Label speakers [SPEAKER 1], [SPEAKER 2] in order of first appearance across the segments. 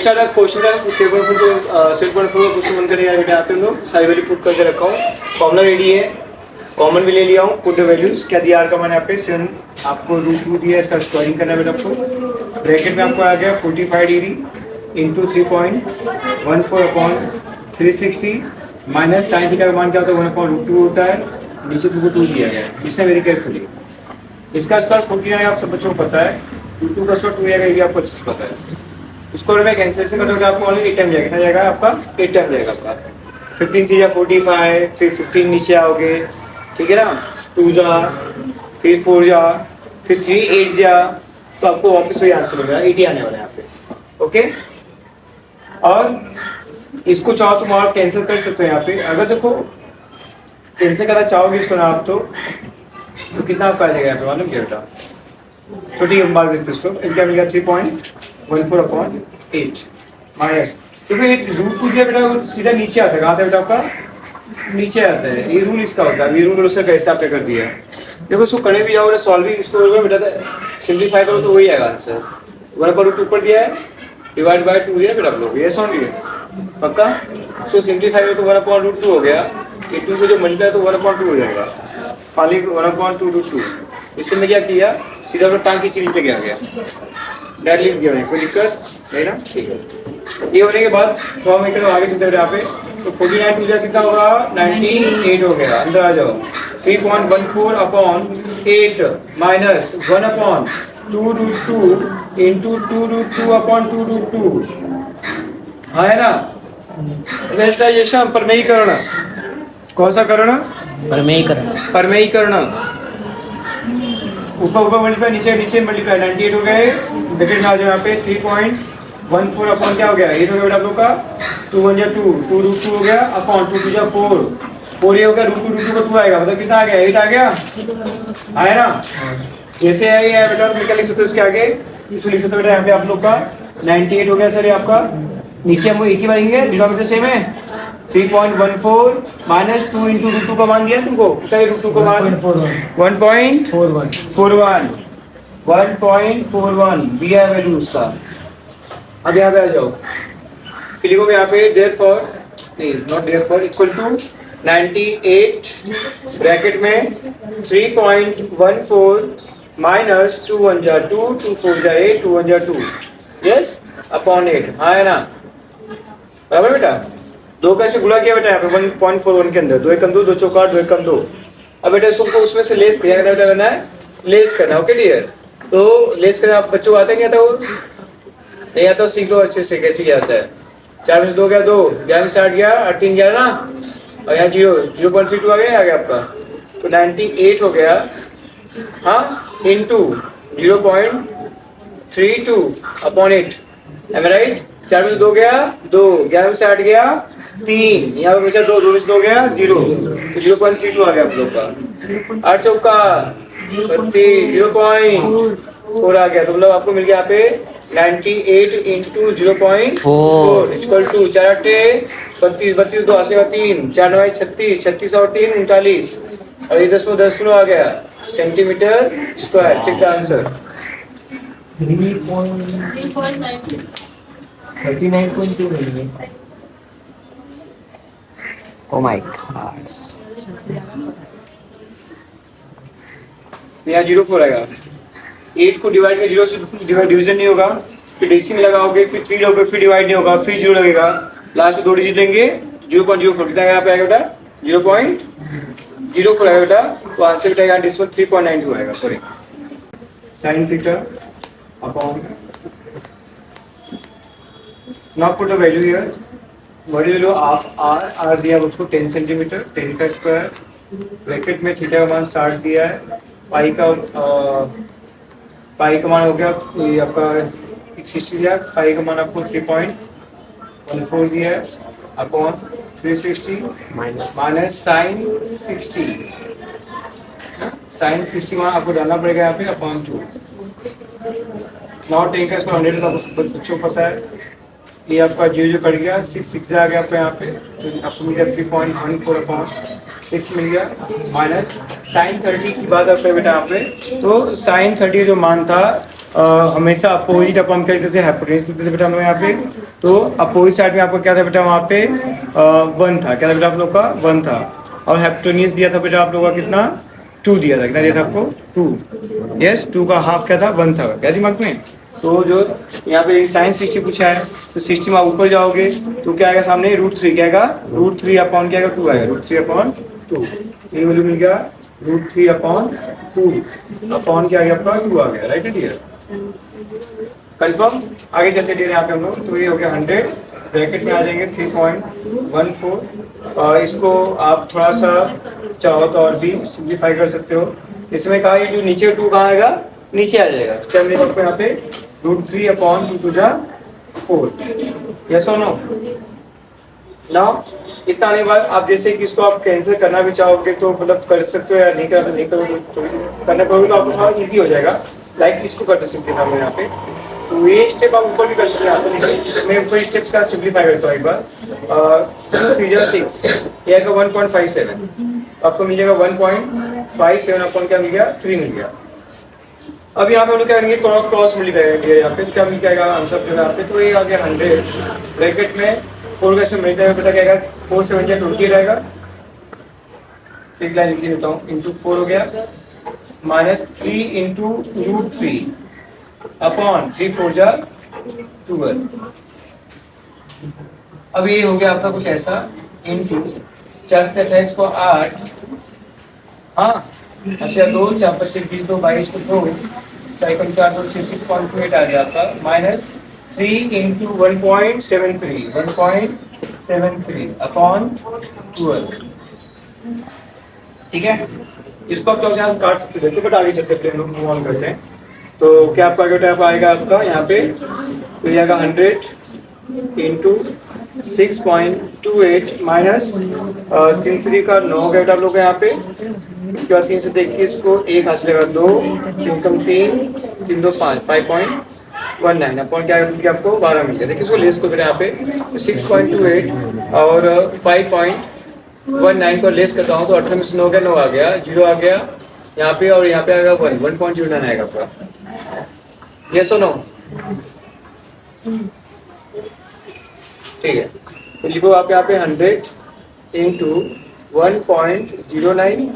[SPEAKER 1] Start question का 6.4 का question बन कर यार बेटा आते हैं लोग सारी वैल्यू पुट करके रखा हूँ। फॉर्मूला रेडी है, कॉमन भी ले लिया हूँ। पुट द वैल्यूज क्या दिया आर का मैंने यहाँ पे 7 आपको √2 दिया, इसका स्क्वायरिंग करना है बेटा आपको। ब्रैकेट में आपको आ गया 45 degree into 3.14/360 minus sine theta का मान क्या होता है 1/√2 होता है। नीचे तुमको 2 दिया गया है, इसने वेरी केयरफुली। इसका स्क्वायर 49 आप सब बच्चों को पता है, 2 का स्क्वायर 2 आएगा, ये आपको अच्छे से पता है। इसको मैं कैंसिलेशन करोगे आपको ऑलरेडी 8 टाइम जाएगा, कितना जाएगा आपका 8 टाइम जाएगा आपका। 15 3 45, फिर 15 नीचे आओगे, ठीक है ना, 2 जा, फिर 4 जा, फिर 3 8 जा, तो आपको वापस वही आंसर मिलेगा 80 आने वाला है यहाँ पे। ओके, और इसको चाहो तुम और कैंसिल कर सकते हो यहाँ पे। अगर देखो कैंसिल करना चाहोगे इसको ना आप तो कितना आपका आ जाएगा यहाँ पे मालूम क्या बेटा? छोटी हम बात देखते इसको, इनका मिलेगा 3.14/8 माइनस, क्योंकि √2 दिया बेटा वो सीधा नीचे आता है। कहाँ आता है बेटा आपका? नीचे आता है। ये रूल इसका होता है, ये रूल उसका कैसे आपने कर दिया है। देखो इसको करने भी जाओगे सॉल्विंग इसको बेटा सिंप्लीफाई करो तो वही आएगा आंसर। 1/√2 ऊपर दिया है, डिवाइड बाय 2 दिया बेटा आप लोग, ये सॉल्व है पक्का। सो सिंप्लीफाई करो तो 1/√2 हो गया, ये 2 को जो मल्टीप्लाई तो 1/2 हो जाएगा। फाइनली 1/2√2। इससे मैं क्या किया, सीधा अपना टांग की नीचे गया डायरेक्ट लिख दिया, कोई दिक्कत नहीं ना, ठीक है। ये होने के बाद तो हम एक आगे चलते हैं यहाँ पे। तो 49 टू कितना होगा 98 हो गया, अंदर आ जाओ। 3.14/8 माइनस 1/2√2 इंटू 2√2/2√2 है ना। रेस्टाइजेशन परमेयीकरण, कौन सा करण? परमेयीकरण। ऊपर मल्टीप्लाई, नीचे नीचे मल्टीप्लाई, 98 हो गए। ब्रैकेट में आ जाओ यहाँ पे 3.14 अपॉन क्या हो गया 8 हो गया आप लोग का, 2 1 2 2√2 हो गया अपॉन 2 2 4 4 ये हो गया, √2 का 2 आएगा, मतलब कितना आ गया 8 आ गया, आया ना। जैसे है बेटा क्या लिख सकते हो इसके आगे, इसको लिख सकते हो बेटा यहाँ पे आप लोग का 98 हो गया सर ये आपका। नीचे हम एक ही बारेंगे, डिनोमिनेटर सेम है। 3.14 माइनस 2 इंटू √2 का मान दिया तुमको, कितना है √2 का मान 1.41 दिया है वैल्यू उसका। अब यहाँ पे आ जाओ, फिर लिखोगे यहाँ पे देयरफॉर, नहीं not therefore, equal to 98 bracket में 3.14 माइनस 2 1 जा 2 2 4 जा 8 2 1 जा 2 यस अपॉन 8, हाँ है ना बराबर बेटा। 2 का इसमें गुणा किया बेटा यहाँ पे 1.41 के अंदर, 2 1 2 2 चौका 2 1 2। अब बेटा इसको उसमें से लेस किया करना है, लेस करना, ओके डियर। तो लेस करना आप बच्चों को आता नहीं आता, वो नहीं आता सीख लो अच्छे से कैसे क्या आता है। 4 में से 2 गया 2, 11 में से 8 गया 8 3 गया ना, और यहाँ 0.32 आ गया आपका, तो 98 हो गया हाँ इंटू 0.32/8, एम आई राइट। 4 में से 2 गया 2, 11 में से 8 गया 3, यहाँ पे बचा 2, 2 में से 2 गया 0, तो 0.32 आ गया आप लोग का। 8 चौका 0.4 आ गया, तो मतलब आपको मिल गया यहाँ पे 98 इंटू 0.4 इक्वल टू 4 8 32 32 2 8 3 4 9 36 36 और 3 39, और ये 10 में 10 किलो आ गया centimetre square. Check the answer
[SPEAKER 2] 39.2 million. Oh my God.
[SPEAKER 1] यहाँ 0.4 आएगा। 8 को डिवाइड में 0 से डिवीजन नहीं होगा, फिर डेसिमल लगाओगे, फिर 3 लोगे, फिर डिवाइड नहीं होगा, फिर 0 लगेगा, लास्ट में 2 डिजिट लेंगे 0.04, कितना यहाँ पे आएगा बेटा 0.04 आएगा बेटा। तो आंसर बेटा यहाँ डिस्मल 3.92 आएगा, sorry sine theta upon, now put the value here, value of r दिया उसको 10 सेंटीमीटर, 10 का स्क्वायर, ब्रैकेट में थीटा का मान 60 दिया है, पाई का मान हो गया ये आपका 60 दिया, पाई का मान आपको 3.14 दिया है अपॉन 360 माइनस साइन 60 मान आपको डालना पड़ेगा यहाँ पे अपॉन 2। नॉट 10 का इसको 100 आपको बच्चों को पता है। ये आपका 0 कट गया, 6 6 आ गया आपको यहाँ पे, तो आपको मिल गया 3.14/6 मिल गया, माइनस साइन 30 की बात आपका बेटा यहाँ पे, तो साइन 30 जो मान था हमेशा अपोजिट अपन क्या देते थे, हाइपोटेन्यूज देते थे बेटा हम लोग यहाँ पे। तो अपोजिट साइड में आपको क्या था बेटा वहाँ पे 1 था, क्या था बेटा आप लोग का 1 था। और हाइपोटेन्यूज दिया था बेटा आप लोग का कितना 2 दिया था, कितना दिया था आपको 2। यस 2 का हाफ क्या था 1 था, क्या दिमाग में। तो जो यहाँ पे साइन 60 पूछा है, तो 60 में आप ऊपर जाओगे तो क्या आएगा सामने √3, क्या आएगा √3 अपॉन क्या आएगा 2 आएगा, √3 अपॉन 2 ये वैल्यू मिल गया, √3 अपॉन 2 अपॉन क्या आ गया आपका 2 आ गया, राइट है डियर। कंफर्म। आगे चलते डियर यहाँ पे हम लोग, तो ये हो गया 100 ब्रैकेट में आ जाएंगे 3.14। इसको आप थोड़ा सा चाहो तो और भी सिंप्लीफाई कर सकते हो। इसमें कहा ये जो नीचे 2 कहाँ आएगा, नीचे आ जाएगा, तो क्या मिलेगा आपको यहाँ पे √3 अपॉन 2 टू जा 4। यस और नो। नाउ इतना आने के बाद आप जैसे कि इसको आप कैंसिल करना भी चाहोगे तो मतलब कर सकते हो, या नहीं कर नहीं करोगे तो करना करोगे तो आपको थोड़ा ईजी हो जाएगा। लाइक इसको कर सकते हैं हम यहाँ पे, तो ये स्टेप आप ऊपर भी कर सकते हैं यहाँ पे, लेकिन मैं ऊपर स्टेप्स का सिंप्लीफाई करता हूँ एक बार। 2 3 6 ये आएगा 1.57, आपको मिल जाएगा 1.57 अपॉन क्या मिल गया 3 मिल गया। अब यहाँ पे हम लोग क्या करेंगे क्रॉस मल्टीप्लाई करेंगे, यहाँ पे क्या मिल जाएगा आंसर जो यहाँ पे, तो ये आ गया 100 ब्रैकेट में 4 का इसमें मल्टीप्लाई पता क्या आएगा 4 7 जा 20 रहेगा, एक लाइन लिख देता हूँ, इंटू 4 हो गया -3 इंटू √3 अपॉन 3 4 जा 12। अब ये हो गया आपका कुछ ऐसा इंटू 4 को 8, हाँ अच्छा 2 4 5 20 2 22 को 2 4 4 2 6 6.28 आ गया आपका -3 इंटू 1.73 अपॉन 12। ठीक है, इसको आप यहाँ से काट सकते थे, बट आगे चलते हैं मूव ऑन करते हैं। तो क्या आपका टाइप आएगा आपका यहाँ पे, तो ये आएगा 100 इंटू 6.28 माइनस 3 3 का 9 गेट आप लोग यहाँ पे, उसके बाद 3 से देखिए इसको 1 हाथ लेगा 2 3 कम 3 3 2 5 5.19 अपॉन क्या आपको 12 मिल जाए। देखिए इसको लेस को फिर यहाँ पे 6.28 और 5.19 को लेस करता हूँ तो 18 में से 9 आ गया 0 आ गया यहाँ पे, और यहाँ पे आएगा 1.09 आएगा आपका। यस और नो। ठीक है, तो लिखो आप यहाँ पे 100 इंटू 1.09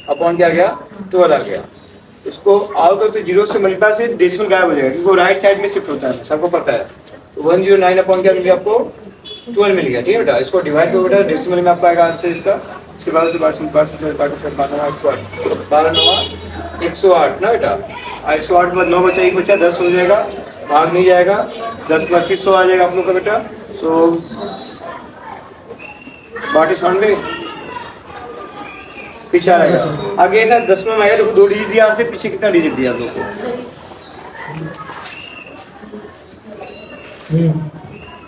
[SPEAKER 1] अपॉन क्या आ गया 12 आ गया। इसको आउट ऑफ द 0 से मल्टीप्लाई से डेसिमल गायब हो जाएगा क्योंकि वो राइट साइड में शिफ्ट होता है, सबको पता है। तो 109 अपॉन क्या मिल गया आपको 12 मिल गया। ठीक है बेटा, इसको डिवाइड करो बेटा, डेसिमल में आपका आएगा आंसर इसका 12 से 12 से 108 ना बेटा, 108 के बाद 9 बचा 1 बचा 10 हो जाएगा, भाग नहीं जाएगा, 10 के बाद फिर 100 आ जाएगा आप लोग का बेटा। तो बाटी छानवे पीछे रहेगा आगे ऐसा 10 में आएगा। देखो 2 डिजिट दिया, से पीछे कितना डिजिट दिया आप लोग को,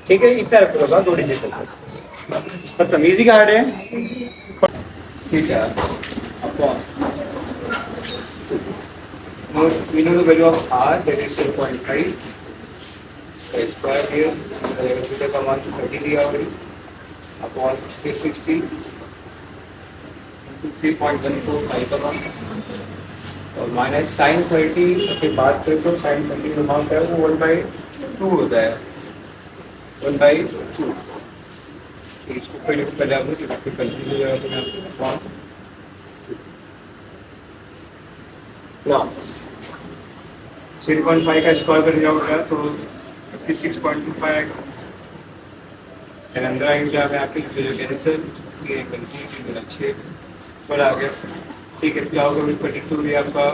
[SPEAKER 1] ठीक है इतना रखो होगा 2 डिजिट का बस, खत्म। इजी का हार्ड है, ठीक है। Upon we know the value of r, that is 0.5 square here, theta का मान 30 दिया हुआ है अपॉन 360 into 3.145 का मान, और माइनस साइन 30 के बाद फिर तो साइन 30 का मान क्या है वो 1/2 होता है, 1/2। इसको पहले आप लोग फिर कंफ्यूज हो जाएगा तो मैं अपॉन ना 3.5 का स्क्वायर कर दिया होगा तो 56.25 आएगा। फिर अंदर आएंगे क्या यहाँ पे कैंसिल, ये कंटिन्यू अच्छे पर आ गया। ठीक है, फिर आओगे बिल्कुल टू भी आपका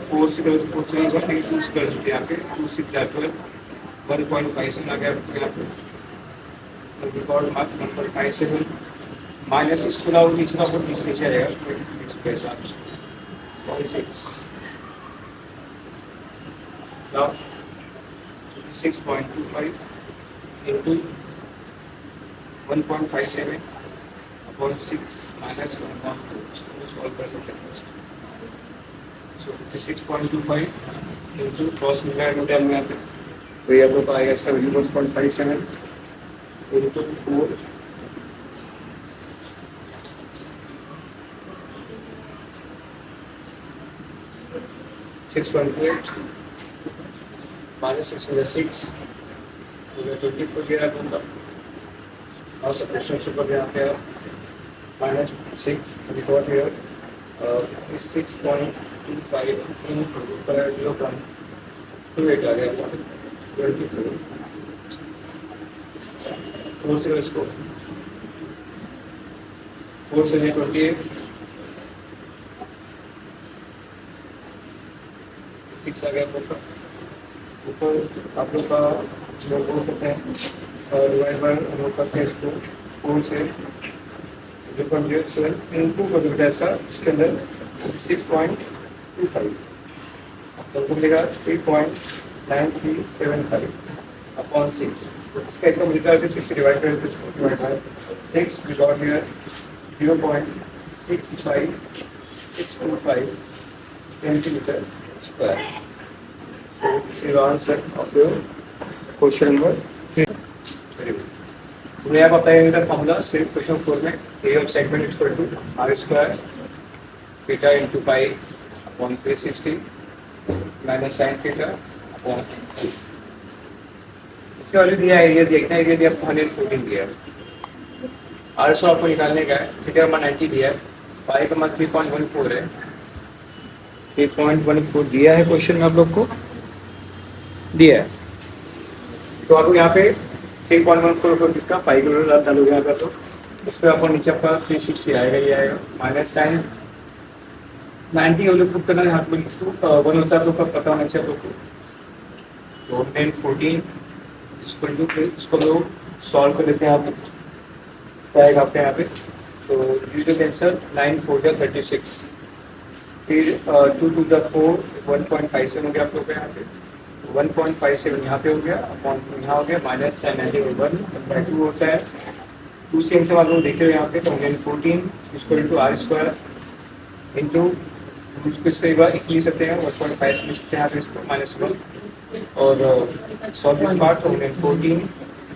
[SPEAKER 1] 4 से करो तो 4 चेंज करके 2 से कर देते हैं यहाँ पे 2 6 12 1.57 आ गया यहाँ पे, रिकॉर्ड मार्क 1.57 माइनस इसको लाओ नीचे ना बहुत नीचे रहेगा 26 के साथ 0.6 now 6.25 into 1.57 upon 6 minus 1.4 to solve कर सकते हैं first। So 56.25 into cross multiply में यहाँ पे तो ये आप लोग आएगा इसका value 1.57 into 4 4 6.28 minus 6 with a 6 with a 24 here दूंगा और सब क्वेश्चन सुपर यहाँ पे minus 6 we got here 56.25 into 0.28 आ गया 24 4 से इसको 4 से 28 6 आ गया ऊपर आप लोग का जो बोल सकते हैं डिवाइड बाय हम लोग करते हैं इसको 4 से 0.07 इनटू कर देते हैं इसके अंदर 6.25 तो मिलेगा 3.9375 अपॉन 6 इसका मिलता है 6 से डिवाइड करें तो इसको divide by 6 we got here 0.65625 centimetre square. So this is the answer of your question number 3. Very good. तुम्हें यहाँ पता है फॉर्मूला सिर्फ क्वेश्चन 4 में A of segment is equal to R square theta into pi upon 360 minus sine theta upon इसका value दिया area देखना area दिया 114 दिया है आर सौ आपको निकालने का है थीटा का मान 90 दिया है पाई का मान 3.14 है 3.14 दिया है क्वेश्चन में आप लोग को दिया है तो आपको यहाँ पे 3.14 पर किसका पाई का वैल्यू डालोगे यहाँ पर तो उसमें आपको नीचे आपका 360 आएगा ये आएगा माइनस साइन 90 वैल्यू पुट करना है यहाँ पे 1 होता है आप लोग का पता होना चाहिए आप लोग को 14 इसको लोग सॉल्व कर देते हैं यहाँ पे क्या आएगा आपके यहाँ पे तो यूज कैंसर 9 4 36 फिर 2 to the 4 1.57 हो गया आप लोग का यहाँ पे 1.57 यहाँ पे हो गया अपॉन यहाँ हो गया माइनस साइन 91/2 होता है 2 सेम से आप लोग देख रहे हो यहाँ पे तो 114 इसको इंटू आर स्क्वायर इंटू इसको इसके बाद 1 लिख सकते हैं 1.5 लिख सकते हैं यहाँ पे इसको -1 और सॉल्व दिस पार्ट तो 114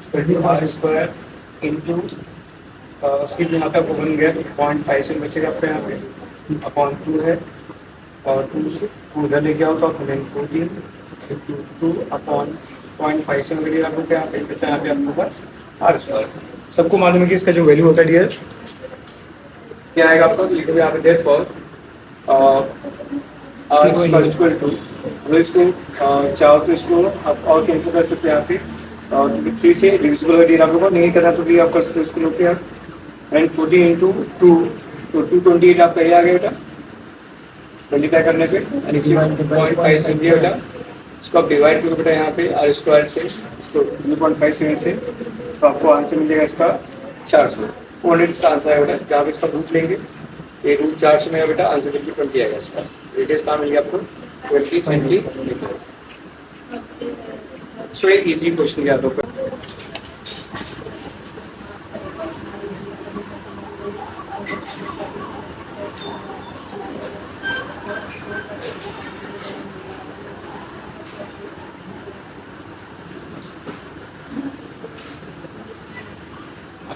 [SPEAKER 1] इसको इंटू आर स्क्वायर इंटू सिर्फ यहाँ पे आपको बन गया तो 0.5 से बचेगा आपका यहाँ पे अपॉन 2 है और 2 से उधर लेके आओ तो आप 114 इंटू 2 अपॉन 0.5 से मिलेगा आपको क्या यहाँ पे बचा यहाँ पे आपके पास आर स्क्वायर सबको मालूम है कि इसका जो वैल्यू होता है डियर क्या आएगा आपको लिखो यहाँ पे देयरफॉर आर इक्वल टू अगर इसको चाहो तो इसको आप और कैंसिल कर सकते हैं यहाँ पे और 3 से डिविजिबल है डियर आप लोगों को नहीं करना तो भी आप कर सकते हो इसको लोग यार 14 इंटू 2 तो 228 आपका ये आ गया बेटा मल्टीप्लाई करने पे 0.5 से दिया बेटा इसको आप डिवाइड करो बेटा यहाँ पे आर स्क्वायर से इसको 0.57 से तो आपको आंसर मिल जाएगा इसका 400 400 इसका आंसर है बेटा जहाँ पे इसका रूट लेंगे ये रूट 400 में बेटा आंसर बिल्कुल 20 आएगा इसका रेडियस कहाँ मिल गया आपको 20 सेंटीमीटर सो ये इजी क्वेश्चन याद होगा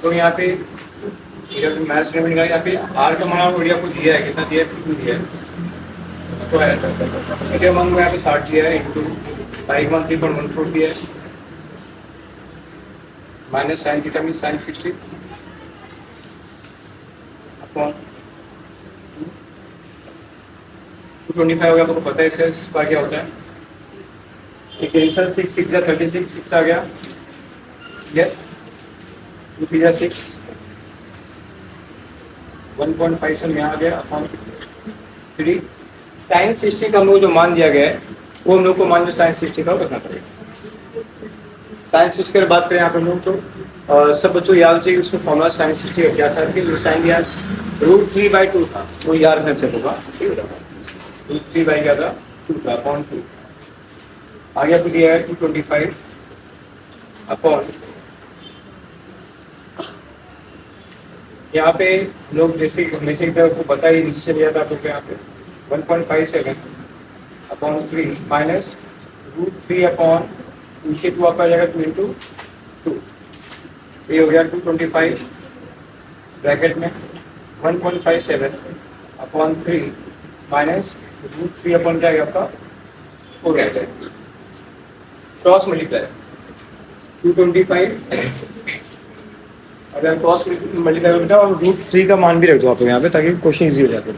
[SPEAKER 1] तो यहाँ पे मैथ्स में निकाला यहाँ पे आर का मान बढ़िया को दिया है कितना दिया है 50 दिया है स्क्वायर ठीक है मान यहाँ पे 60 दिया है इंटू पाई मान 3.14 दिया है minus sine theta mean sine 60 upon 225 हो गया आपको पता है इसका क्या होता है एक आंसर 6 6 या 36 6 आ गया यस 2 3 6 1.57 यहाँ आ गया अपॉन 3 साइन 60 का हम लोग जो मान दिया गया है वो हम लोग को मान जो साइन 60 का रखना पड़ेगा साइन 60 की बात करें यहाँ पर हम लोग तो सब बच्चों याद चाहिए उसमें फॉर्मूला साइन 60 का क्या था कि जो साइन दिया √3/2 था वो याद रखना चाहिए होगा ठीक है √3 क्या था 2 था अपॉन 2 आगे आपको दिया है 225 अपॉन यहाँ पे लोग जैसे हमेशा की तरह आपको पता ही नीचे लिया था आपको यहाँ पे 1.57 अपॉन 3 माइनस √3 अपॉन नीचे 2 आपका जाएगा 2 इंटू 2 ये हो गया 225 ब्रैकेट में 1.57 अपॉन 3 माइनस √3 अपॉन जाएगा आपका 4 आएगा। क्रॉस मल्टीप्लाई 225, अगर क्रॉस मल्टीप्लाई बेटा और √3 का मान भी रख दो आप यहाँ पे ताकि क्वेश्चन इजी हो जाए। तो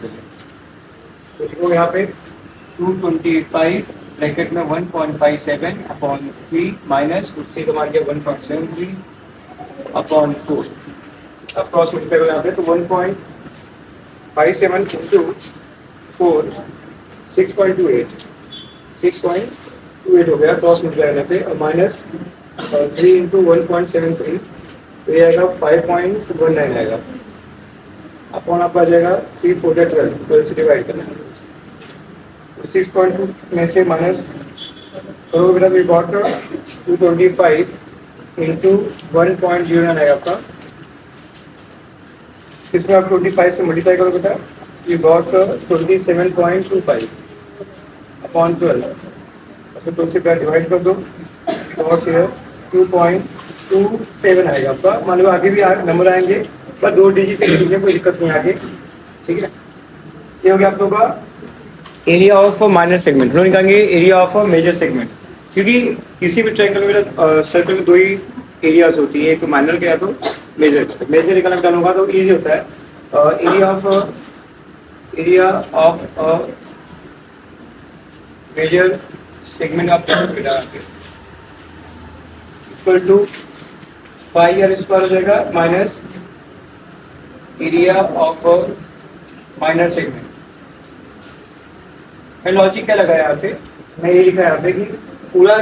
[SPEAKER 1] देखो यहाँ पे 225 ब्रैकेट में 1.57 अपॉन 3 माइनस √3 का मान गया 1.73 अपॉन 4। अब क्रॉस मल्टीप्लाई करो यहाँ पे तो 1.57 इंटू 4 6.28 हो गया क्रॉस मल्टीप्लाई करने पे, और माइनस 3 इंटू 1.73 तो ये आएगा 5.19 आएगा। अपॉन आपका आ जाएगा 3 4 12 से डिवाइड करना है। 6.2 में से माइनस करोगे बेटा तो गॉट 225 इंटू 1.09 आएगा आपका। इसमें आप 25 से मल्टीप्लाई करो बेटा, यू गॉट 27.25 अपॉन 12, उसको 2 से डिवाइड कर दो, गॉट 2.27 आएगा आपका। मान लो आगे भी नंबर आएंगे पर 2 डिजिट लिखेंगे, कोई दिक्कत नहीं आगे, ठीक है। ये हो गया आप लोगों का एरिया ऑफ माइनर सेगमेंट। हम लोग निकालेंगे एरिया ऑफ मेजर सेगमेंट, क्योंकि किसी भी ट्रायंगल में सर्कल में 2 ही एरियाज होती है, एक तो माइनर का या तो मेजर। मेजर निकालना डाल होगा तो इजी होता है। एरिया ऑफ मेजर सेगमेंट आप equal to pi r square हो जाएगा minus area of minor segment. मैं लॉजिक क्या लगाया यहाँ पे, मैं ये लिखा यहाँ पे कि पूरा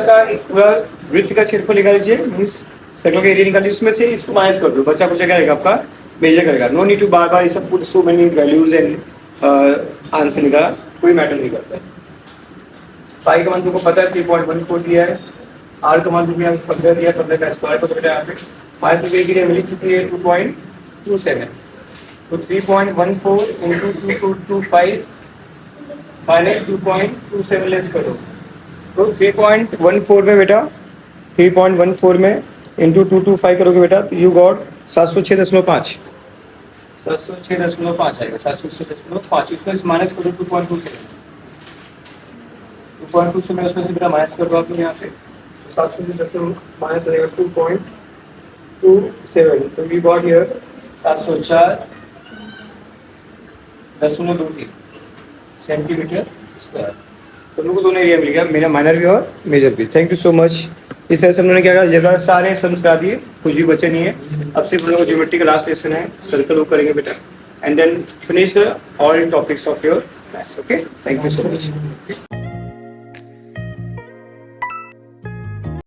[SPEAKER 1] वृत्त का क्षेत्रफल निकाल लीजिए, मीन्स सर्कल का एरिया निकाल लीजिए, उसमें से इसको माइनस कर दो, बच्चा कुछ क्या रहेगा आपका मेजर करेगा। नो नीड टू बार बार सब put so many values and answer निकाला, कोई मैटर नहीं करता है। पाई का मान तुमको पता है 3.14 दिया है, आर का मान तुमको 15 दिया, 15 का स्क्वायर को बेटा यहाँ पे माइनस की एरिया मिल चुकी है 2.27, तो 3.14 इंटू 225 माइनस 2.27 लेस करो, तो 3.14 में बेटा 3.14 में इंटू 225 करोगे बेटा तो यू गॉट 706.5 आएगा। 706.5 उसमें से माइनस करो 2.27 में उसमें से बेटा माइनस कर दो आप यहाँ पे, 706 माइनस हो जाएगा 2.27, तो we got here 704.23 centimetre square. तो हम लोग को दोनों एरिया मिल गया, मेरा माइनर भी और मेजर भी। Thank you so much. इस तरह से हम लोगों ने क्या कहा, जगह सारे सम्स करा दिए, कुछ भी बचे नहीं है। अब सिर्फ हम लोग को ज्योमेट्री का लास्ट लेसन है, सर्कल वो करेंगे बेटा, and then finish the all topics of your class. Okay, thank you so much.